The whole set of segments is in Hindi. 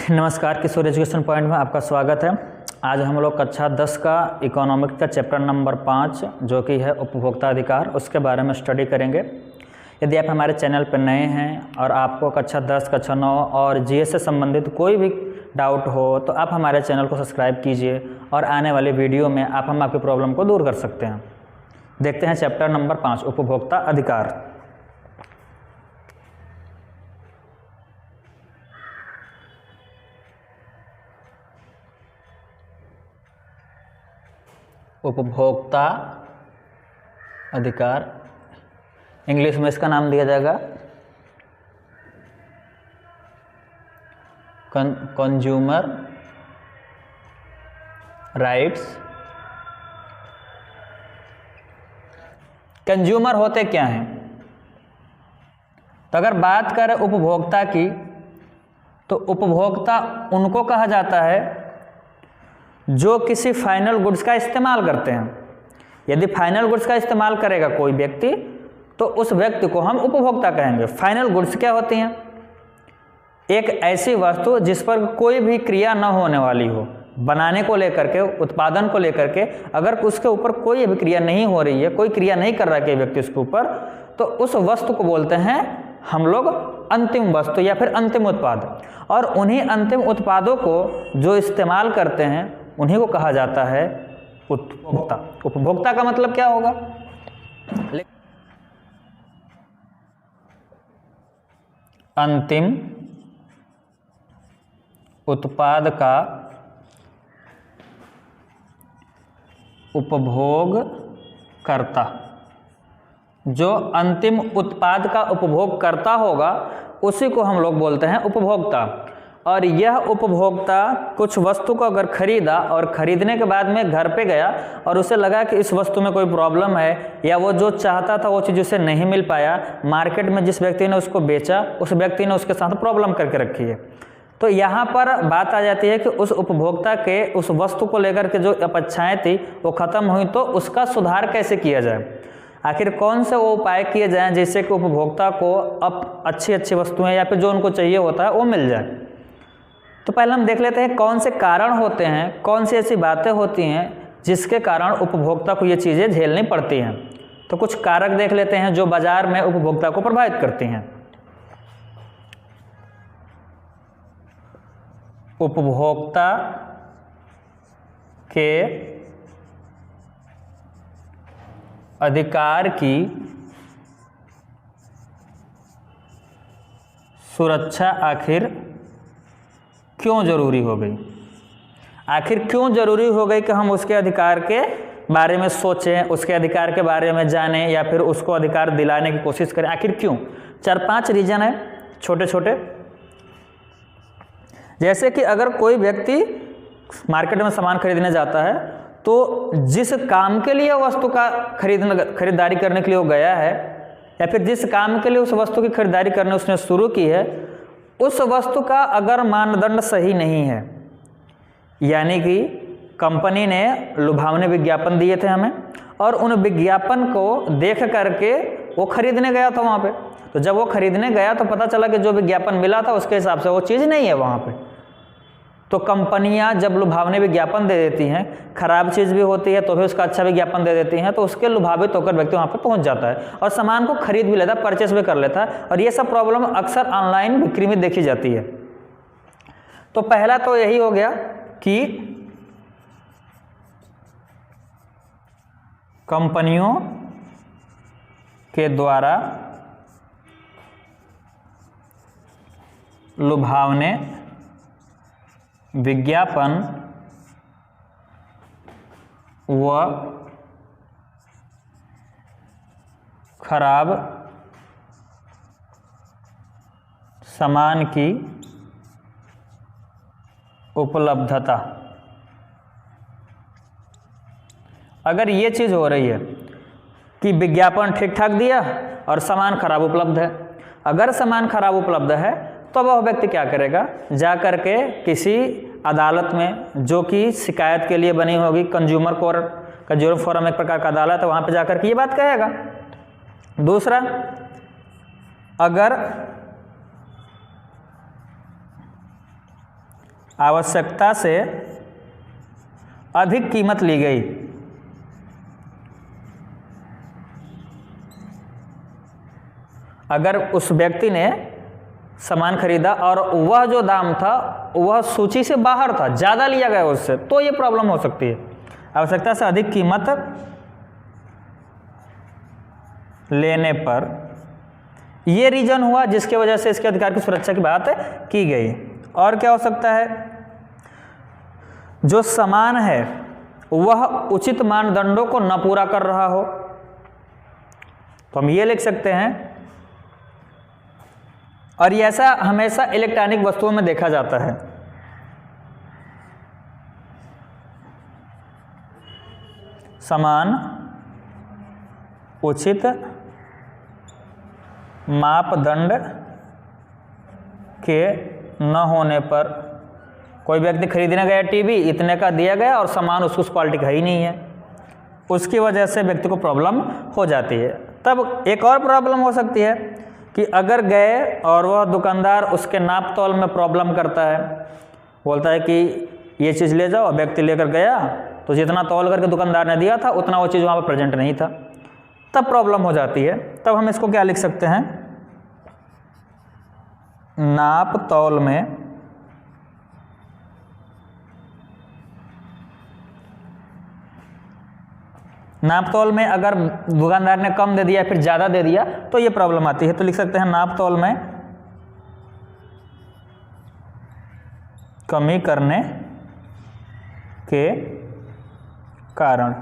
नमस्कार, किशोर एजुकेशन पॉइंट में आपका स्वागत है। आज हम लोग कक्षा 10 का इकोनॉमिक्स का चैप्टर नंबर 5 जो कि है उपभोक्ता अधिकार, उसके बारे में स्टडी करेंगे। यदि आप हमारे चैनल पर नए हैं और आपको कक्षा 10, कक्षा 9 और जीएस से संबंधित कोई भी डाउट हो तो आप हमारे चैनल को सब्सक्राइब कीजिए और आने वाले वीडियो में हम आपकी प्रॉब्लम को दूर कर सकते हैं। देखते हैं चैप्टर नंबर 5 उपभोक्ता अधिकार। उपभोक्ता अधिकार, इंग्लिश में इसका नाम दिया जाएगा कंज्यूमर राइट्स। कंज्यूमर होते क्या हैं? तो अगर बात करें उपभोक्ता की तो उपभोक्ता उनको कहा जाता है जो किसी फाइनल गुड्स का इस्तेमाल करते हैं। यदि फाइनल गुड्स का इस्तेमाल करेगा कोई व्यक्ति तो उस व्यक्ति को हम उपभोक्ता कहेंगे। फाइनल गुड्स क्या होती हैं? एक ऐसी वस्तु जिस पर कोई भी क्रिया न होने वाली हो, बनाने को लेकर के, उत्पादन को लेकर के अगर उसके ऊपर कोई भी क्रिया नहीं हो रही है, कोई क्रिया नहीं कर रहा है कोई व्यक्ति उसके ऊपर, तो उस वस्तु को बोलते हैं हम लोग अंतिम वस्तु या फिर अंतिम उत्पाद। और उन्हीं अंतिम उत्पादों को जो इस्तेमाल करते हैं उन्हीं को कहा जाता है उपभोक्ता। उपभोक्ता का मतलब क्या होगा? अंतिम उत्पाद का उपभोग करता। जो अंतिम उत्पाद का उपभोग करता होगा उसी को हम लोग बोलते हैं उपभोक्ता। और यह उपभोक्ता कुछ वस्तु को अगर खरीदा और खरीदने के बाद में घर पे गया और उसे लगा कि इस वस्तु में कोई प्रॉब्लम है या वो जो चाहता था वो चीज़ उसे नहीं मिल पाया, मार्केट में जिस व्यक्ति ने उसको बेचा उस व्यक्ति ने उसके साथ प्रॉब्लम करके रखी है, तो यहाँ पर बात आ जाती है कि उस उपभोक्ता के उस वस्तु को लेकर के जो अपेक्षाएँ थी वो ख़त्म हुई, तो उसका सुधार कैसे किया जाए, आखिर कौन से वो उपाय किए जाएँ जिससे कि उपभोक्ता को अब अच्छी अच्छी वस्तुएँ या फिर जो उनको चाहिए होता है वो मिल जाए। तो पहले हम देख लेते हैं कौन से कारण होते हैं, कौन सी ऐसी बातें होती हैं जिसके कारण उपभोक्ता को ये चीज़ें झेलनी पड़ती हैं। तो कुछ कारक देख लेते हैं जो बाजार में उपभोक्ता को प्रभावित करती हैं। उपभोक्ता के अधिकार की सुरक्षा आखिर क्यों जरूरी हो गई? आखिर क्यों जरूरी हो गई कि हम उसके अधिकार के बारे में सोचें, उसके अधिकार के बारे में जानें या फिर उसको अधिकार दिलाने की कोशिश करें? आखिर क्यों? 4-5 रीजन है छोटे छोटे। जैसे कि अगर कोई व्यक्ति मार्केट में सामान खरीदने जाता है तो जिस काम के लिए वस्तु का खरीदारी करने के लिए वो गया है या फिर जिस काम के लिए उस वस्तु की खरीदारी करने उसने शुरू की है, उस वस्तु का अगर मानदंड सही नहीं है, यानी कि कंपनी ने लुभावने विज्ञापन दिए थे हमें और उन विज्ञापन को देख करके वो खरीदने गया था वहाँ पे, तो जब वो खरीदने गया तो पता चला कि जो विज्ञापन मिला था उसके हिसाब से वो चीज़ नहीं है वहाँ पे। तो कंपनियां जब लुभावने विज्ञापन दे देती हैं, खराब चीज़ भी होती है तो भी उसका अच्छा विज्ञापन दे देती हैं, तो उसके लुभावित होकर व्यक्ति वहाँ पर पहुँच जाता है और सामान को खरीद भी लेता है, परचेस भी कर लेता है। और ये सब प्रॉब्लम अक्सर ऑनलाइन बिक्री में देखी जाती है। तो पहला तो यही हो गया कि कंपनियों के द्वारा लुभावने विज्ञापन व खराब सामान की उपलब्धता। अगर ये चीज़ हो रही है कि विज्ञापन ठीक ठाक दिया और सामान खराब उपलब्ध है, अगर सामान खराब उपलब्ध है तो वह व्यक्ति क्या करेगा, जा कर के किसी अदालत में जो कि शिकायत के लिए बनी होगी, कंज्यूमर फोरम एक प्रकार का अदालत है, वहाँ पे जा कर के ये बात कहेगा। दूसरा, अगर आवश्यकता से अधिक कीमत ली गई। अगर उस व्यक्ति ने सामान खरीदा और वह जो दाम था वह सूची से बाहर था, ज़्यादा लिया गया उससे, तो ये प्रॉब्लम हो सकती है। आवश्यकता से अधिक कीमत लेने पर ये रीजन हुआ जिसके वजह से इसके अधिकार की सुरक्षा की बात की गई। और क्या हो सकता है, जो सामान है वह उचित मानदंडों को न पूरा कर रहा हो, तो हम ये लिख सकते हैं। और ये ऐसा हमेशा इलेक्ट्रॉनिक वस्तुओं में देखा जाता है। सामान उचित मापदंड के न होने पर, कोई व्यक्ति खरीदने गया टीवी, इतने का दिया गया और सामान उस क्वालिटी का ही नहीं है, उसकी वजह से व्यक्ति को प्रॉब्लम हो जाती है। तब एक और प्रॉब्लम हो सकती है कि अगर गए और वह दुकानदार उसके नाप तौल में प्रॉब्लम करता है, बोलता है कि ये चीज़ ले जाओ, व्यक्ति लेकर गया तो जितना तौल करके दुकानदार ने दिया था उतना वो चीज़ वहाँ पर प्रेजेंट नहीं था, तब प्रॉब्लम हो जाती है। तब हम इसको क्या लिख सकते हैं, नाप तौल में अगर दुकानदार ने कम दे दिया फिर ज़्यादा दे दिया तो ये प्रॉब्लम आती है। तो लिख सकते हैं नाप तौल में कमी करने के कारण।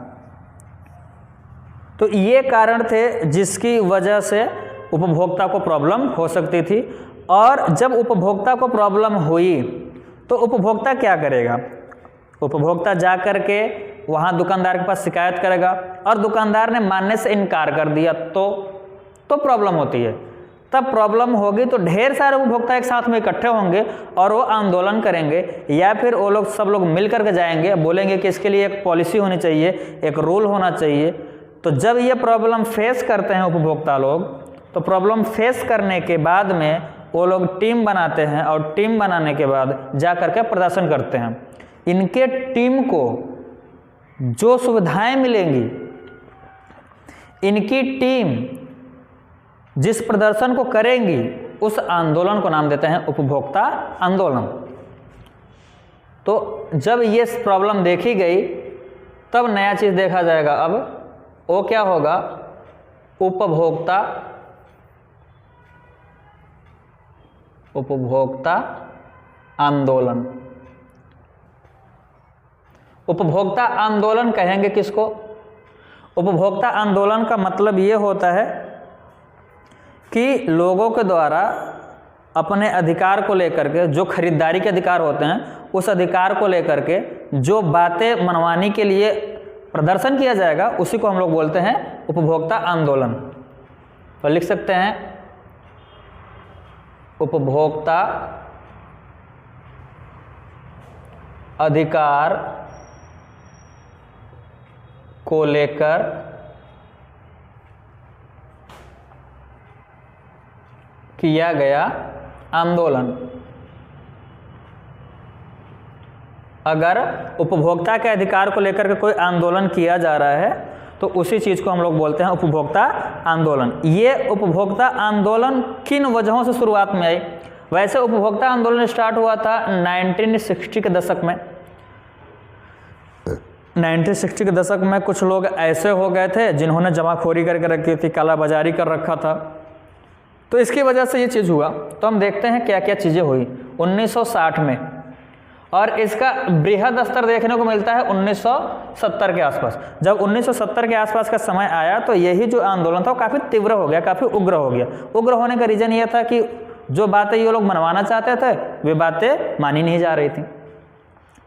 तो ये कारण थे जिसकी वजह से उपभोक्ता को प्रॉब्लम हो सकती थी। और जब उपभोक्ता को प्रॉब्लम हुई तो उपभोक्ता क्या करेगा, उपभोक्ता जा कर के वहाँ दुकानदार के पास शिकायत करेगा और दुकानदार ने मानने से इनकार कर दिया तो प्रॉब्लम होती है। तब प्रॉब्लम होगी तो ढेर सारे उपभोक्ता एक साथ में इकट्ठे होंगे और वो आंदोलन करेंगे, या फिर वो लोग सब लोग मिल करके जाएंगे, बोलेंगे कि इसके लिए एक पॉलिसी होनी चाहिए, एक रूल होना चाहिए। तो जब ये प्रॉब्लम फेस करते हैं उपभोक्ता लोग, तो प्रॉब्लम फेस करने के बाद में वो लोग टीम बनाते हैं और टीम बनाने के बाद जा करके प्रदर्शन करते हैं। इनके टीम को जो सुविधाएं मिलेंगी, इनकी टीम जिस प्रदर्शन को करेंगी, उस आंदोलन को नाम देते हैं उपभोक्ता आंदोलन। तो जब ये प्रॉब्लम देखी गई तब नया चीज़ देखा जाएगा। अब वो क्या होगा, उपभोक्ता आंदोलन। उपभोक्ता आंदोलन कहेंगे किसको, उपभोक्ता आंदोलन का मतलब ये होता है कि लोगों के द्वारा अपने अधिकार को लेकर के, जो खरीदारी के अधिकार होते हैं, उस अधिकार को लेकर के जो बातें मनवाने के लिए प्रदर्शन किया जाएगा, उसी को हम लोग बोलते हैं उपभोक्ता आंदोलन। तो लिख सकते हैं उपभोक्ता अधिकार को लेकर किया गया आंदोलन। अगर उपभोक्ता के अधिकार को लेकर के कोई आंदोलन किया जा रहा है तो उसी चीज़ को हम लोग बोलते हैं उपभोक्ता आंदोलन। ये उपभोक्ता आंदोलन किन वजहों से शुरुआत में आई? वैसे उपभोक्ता आंदोलन स्टार्ट हुआ था 1960 के दशक में। 1960 के दशक में कुछ लोग ऐसे हो गए थे जिन्होंने जमाखोरी करके रखी थी, कालाबाजारी कर रखा था, तो इसकी वजह से ये चीज़ हुआ। तो हम देखते हैं क्या क्या चीज़ें हुई 1960 में, और इसका बृहद स्तर देखने को मिलता है 1970 के आसपास। जब 1970 के आसपास का समय आया तो यही जो आंदोलन था वो काफ़ी तीव्र हो गया, काफ़ी उग्र हो गया। उग्र होने का रीज़न ये था कि जो बातें ये लोग मनवाना चाहते थे वे बातें मानी नहीं जा रही थी।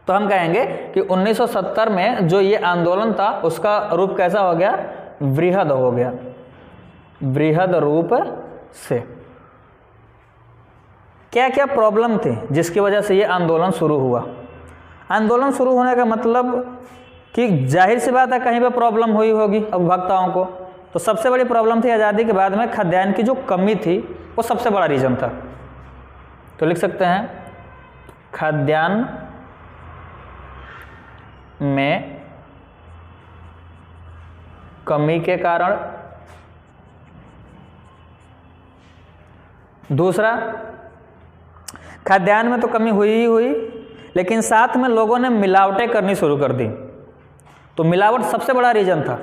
तो हम कहेंगे कि 1970 में जो ये आंदोलन था उसका रूप कैसा हो गया, वृहद हो गया, वृहद रूप से। क्या क्या प्रॉब्लम थी जिसकी वजह से ये आंदोलन शुरू हुआ? आंदोलन शुरू होने का मतलब कि जाहिर सी बात है कहीं पे प्रॉब्लम हुई होगी उपभोक्ताओं को। तो सबसे बड़ी प्रॉब्लम थी आज़ादी के बाद में खाद्यान्न की जो कमी थी, वो सबसे बड़ा रीज़न था। तो लिख सकते हैं खाद्यान्न में कमी के कारण, दूसरा खाद्यान्न में तो कमी हुई ही हुई, लेकिन साथ में लोगों ने मिलावटें करनी शुरू कर दी, तो मिलावट सबसे बड़ा रीजन था।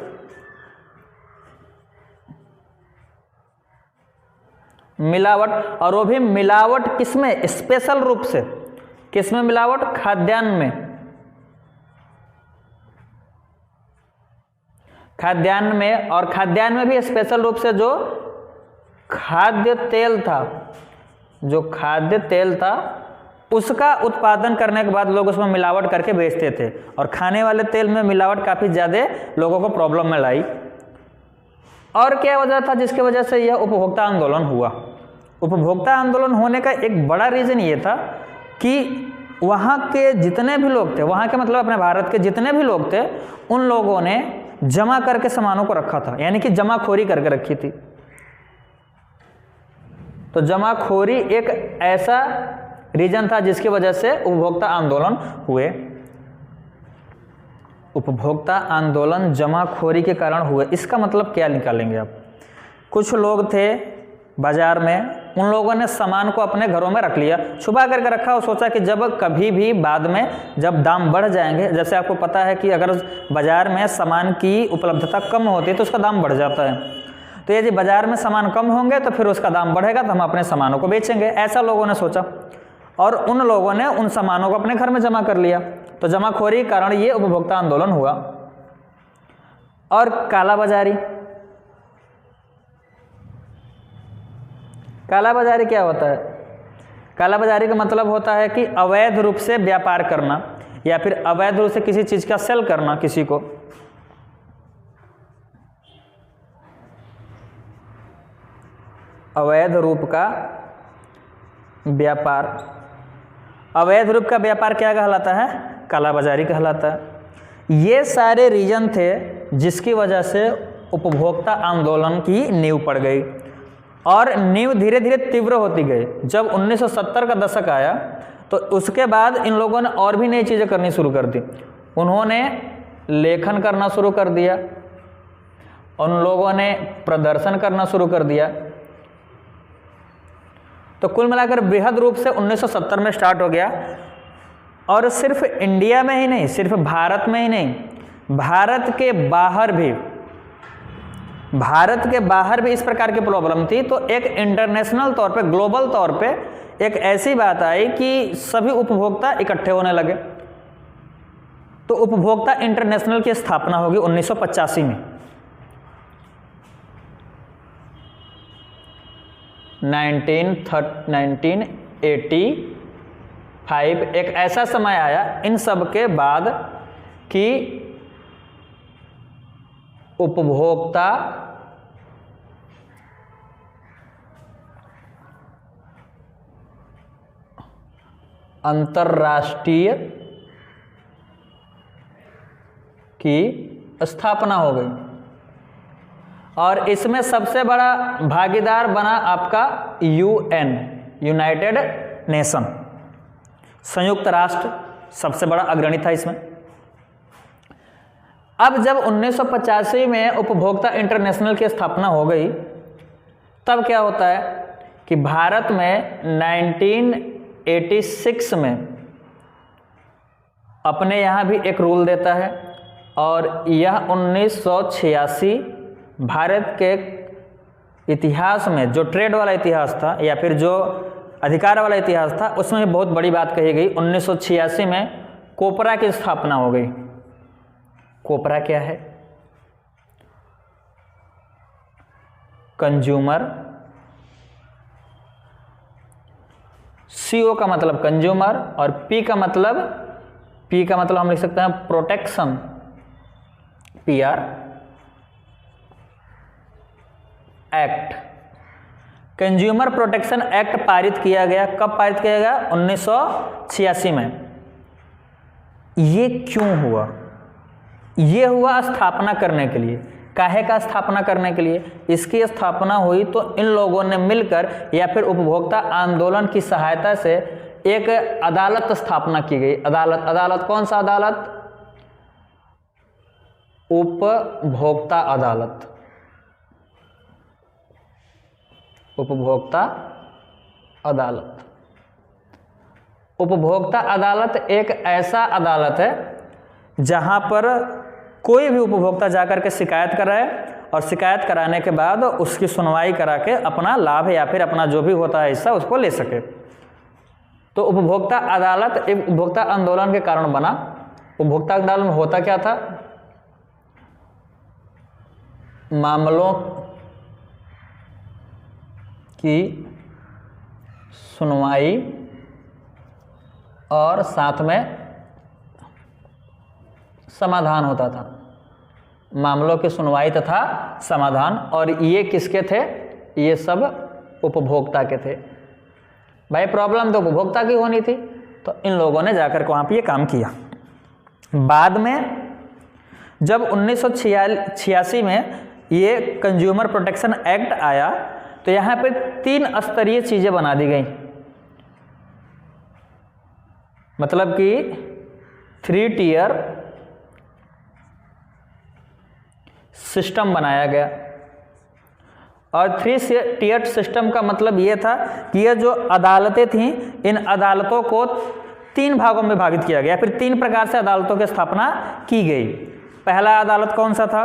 मिलावट, और वो भी मिलावट किसमें, स्पेशल रूप से किसमें मिलावट, खाद्यान्न में। खाद्यान्न में, और खाद्यान्न में भी स्पेशल रूप से जो खाद्य तेल था, जो खाद्य तेल था उसका उत्पादन करने के बाद लोग उसमें मिलावट करके बेचते थे, और खाने वाले तेल में मिलावट काफ़ी ज़्यादा लोगों को प्रॉब्लम में लाई। और क्या वजह था जिसकी वजह से यह उपभोक्ता आंदोलन हुआ? उपभोक्ता आंदोलन होने का एक बड़ा रीज़न ये था कि वहाँ के जितने भी लोग थे, वहाँ के मतलब अपने भारत के जितने भी लोग थे, उन लोगों ने जमा करके सामानों को रखा था, यानी कि जमाखोरी करके रखी थी। तो जमाखोरी एक ऐसा रीजन था जिसकी वजह से उपभोक्ता आंदोलन हुए। उपभोक्ता आंदोलन जमाखोरी के कारण हुए, इसका मतलब क्या निकालेंगे आप? कुछ लोग थे बाजार में, उन लोगों ने सामान को अपने घरों में रख लिया, छुपा करके रखा, और सोचा कि जब कभी भी बाद में जब दाम बढ़ जाएंगे, जैसे आपको पता है कि अगर बाजार में सामान की उपलब्धता कम होती है तो उसका दाम बढ़ जाता है, तो यदि बाजार में सामान कम होंगे तो फिर उसका दाम बढ़ेगा, तो हम अपने सामानों को बेचेंगे, ऐसा लोगों ने सोचा, और उन लोगों ने उन सामानों को अपने घर में जमा कर लिया। तो जमाखोरी के कारण ये उपभोक्ता आंदोलन हुआ। और कालाबाजारी, कालाबाजारी क्या होता है? कालाबाजारी का मतलब होता है कि अवैध रूप से व्यापार करना, या फिर अवैध रूप से किसी चीज़ का सेल करना किसी को। अवैध रूप का व्यापार, अवैध रूप का व्यापार क्या कहलाता है? कालाबाजारी कहलाता है। ये सारे रीजन थे जिसकी वजह से उपभोक्ता आंदोलन की नींव पड़ गई, और नींव धीरे धीरे तीव्र होती गई। जब 1970 का दशक आया तो उसके बाद इन लोगों ने और भी नई चीज़ें करनी शुरू कर दी। उन्होंने लेखन करना शुरू कर दिया, उन लोगों ने प्रदर्शन करना शुरू कर दिया। तो कुल मिलाकर बृहद रूप से 1970 में स्टार्ट हो गया, और सिर्फ इंडिया में ही नहीं, सिर्फ भारत में ही नहीं, भारत के बाहर भी, भारत के बाहर भी इस प्रकार की प्रॉब्लम थी। तो एक इंटरनेशनल तौर पे, ग्लोबल तौर पे एक ऐसी बात आई कि सभी उपभोक्ता इकट्ठे होने लगे। तो उपभोक्ता इंटरनेशनल की स्थापना होगी 1985 में। 1985 एक ऐसा समय आया इन सब के बाद कि उपभोक्ता अंतर्राष्ट्रीय की स्थापना हो गई, और इसमें सबसे बड़ा भागीदार बना आपका यूएन, यूनाइटेड नेशन, संयुक्त राष्ट्र सबसे बड़ा अग्रणी था इसमें। अब जब 1985 में उपभोक्ता इंटरनेशनल की स्थापना हो गई, तब क्या होता है कि भारत में 1986 में अपने यहाँ भी एक रूल देता है, और यह 1986 भारत के इतिहास में जो ट्रेड वाला इतिहास था, या फिर जो अधिकार वाला इतिहास था, उसमें बहुत बड़ी बात कही गई। 1986 में कोपरा की स्थापना हो गई। कोपरा क्या है? कंज्यूमर, CO का मतलब कंज्यूमर, और P का मतलब हम लिख सकते हैं protection, PR act. Consumer protection act पारित किया गया। कब पारित किया गया? 1986 में। ये क्यों हुआ? ये हुआ स्थापना करने के लिए। काहे का स्थापना करने के लिए? इसकी स्थापना हुई तो इन लोगों ने मिलकर, या फिर उपभोक्ता आंदोलन की सहायता से एक अदालत स्थापना की गई। अदालत कौन सा अदालत? उपभोक्ता अदालत। उपभोक्ता अदालत। उपभोक्ता अदालत एक ऐसा अदालत है जहां पर कोई भी उपभोक्ता जाकर के शिकायत कराए और शिकायत कराने के बाद उसकी सुनवाई करा के अपना लाभ या फिर अपना जो भी होता है हिस्सा उसको ले सके। तो उपभोक्ता अदालत एक उपभोक्ता आंदोलन के कारण बना। उपभोक्ता आंदोलन में होता क्या था? मामलों की सुनवाई और साथ में समाधान होता था। मामलों की सुनवाई तथा समाधान, और ये किसके थे? ये सब उपभोक्ता के थे। भाई प्रॉब्लम तो उपभोक्ता की होनी थी, तो इन लोगों ने जाकर के वहाँ पे ये काम किया। बाद में जब 1986 में ये कंज्यूमर प्रोटेक्शन एक्ट आया तो यहाँ पे 3 स्तरीय चीज़ें बना दी गई। मतलब कि 3 टियर सिस्टम बनाया गया। और 3 टियर सिस्टम का मतलब ये था कि ये जो अदालतें थीं, इन अदालतों को 3 भागों में विभाजित किया गया। फिर 3 प्रकार से अदालतों की स्थापना की गई। पहला अदालत कौन सा था?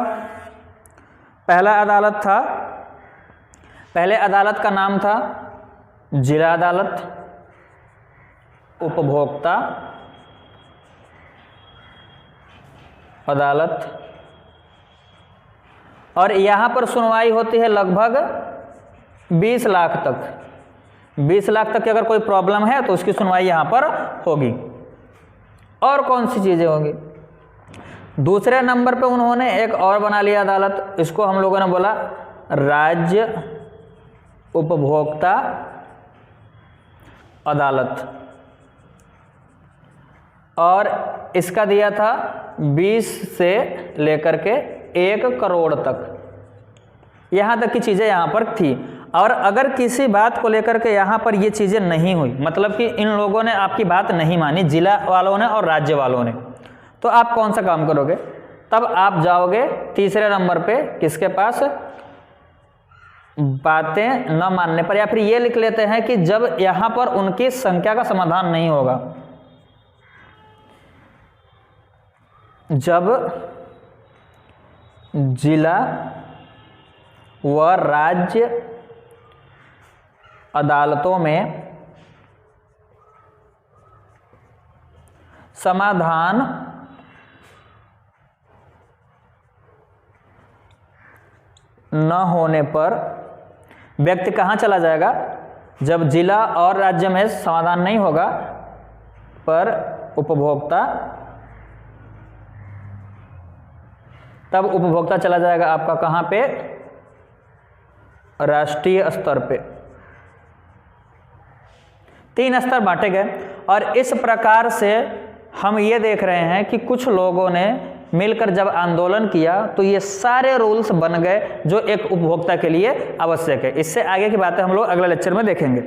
पहले अदालत का नाम था जिला अदालत, उपभोक्ता अदालत, और यहाँ पर सुनवाई होती है लगभग 20 लाख तक। 20 लाख तक की अगर कोई प्रॉब्लम है तो उसकी सुनवाई यहाँ पर होगी। और कौन सी चीज़ें होंगी? दूसरे नंबर पे उन्होंने एक और बना लिया अदालत, इसको हम लोगों ने बोला राज्य उपभोक्ता अदालत, और इसका दिया था 20 से लेकर के 1 करोड़ तक। यहाँ तक की चीज़ें यहाँ पर थी। और अगर किसी बात को लेकर के यहाँ पर ये चीज़ें नहीं हुई, मतलब कि इन लोगों ने आपकी बात नहीं मानी, जिला वालों ने और राज्य वालों ने, तो आप कौन सा काम करोगे? तब आप जाओगे तीसरे नंबर पे किसके पास? बातें न मानने पर, या फिर ये लिख लेते हैं कि जब यहाँ पर उनकी संख्या का समाधान नहीं होगा, जब जिला व राज्य अदालतों में समाधान न होने पर व्यक्ति कहाँ चला जाएगा? जब जिला और राज्य में समाधान नहीं होगा पर उपभोक्ता, तब उपभोक्ता चला जाएगा आपका कहाँ पे? राष्ट्रीय स्तर पे। 3 स्तर बांटे गए। और इस प्रकार से हम ये देख रहे हैं कि कुछ लोगों ने मिलकर जब आंदोलन किया तो ये सारे रूल्स बन गए जो एक उपभोक्ता के लिए आवश्यक है। इससे आगे की बातें हम लोग अगले लेक्चर में देखेंगे।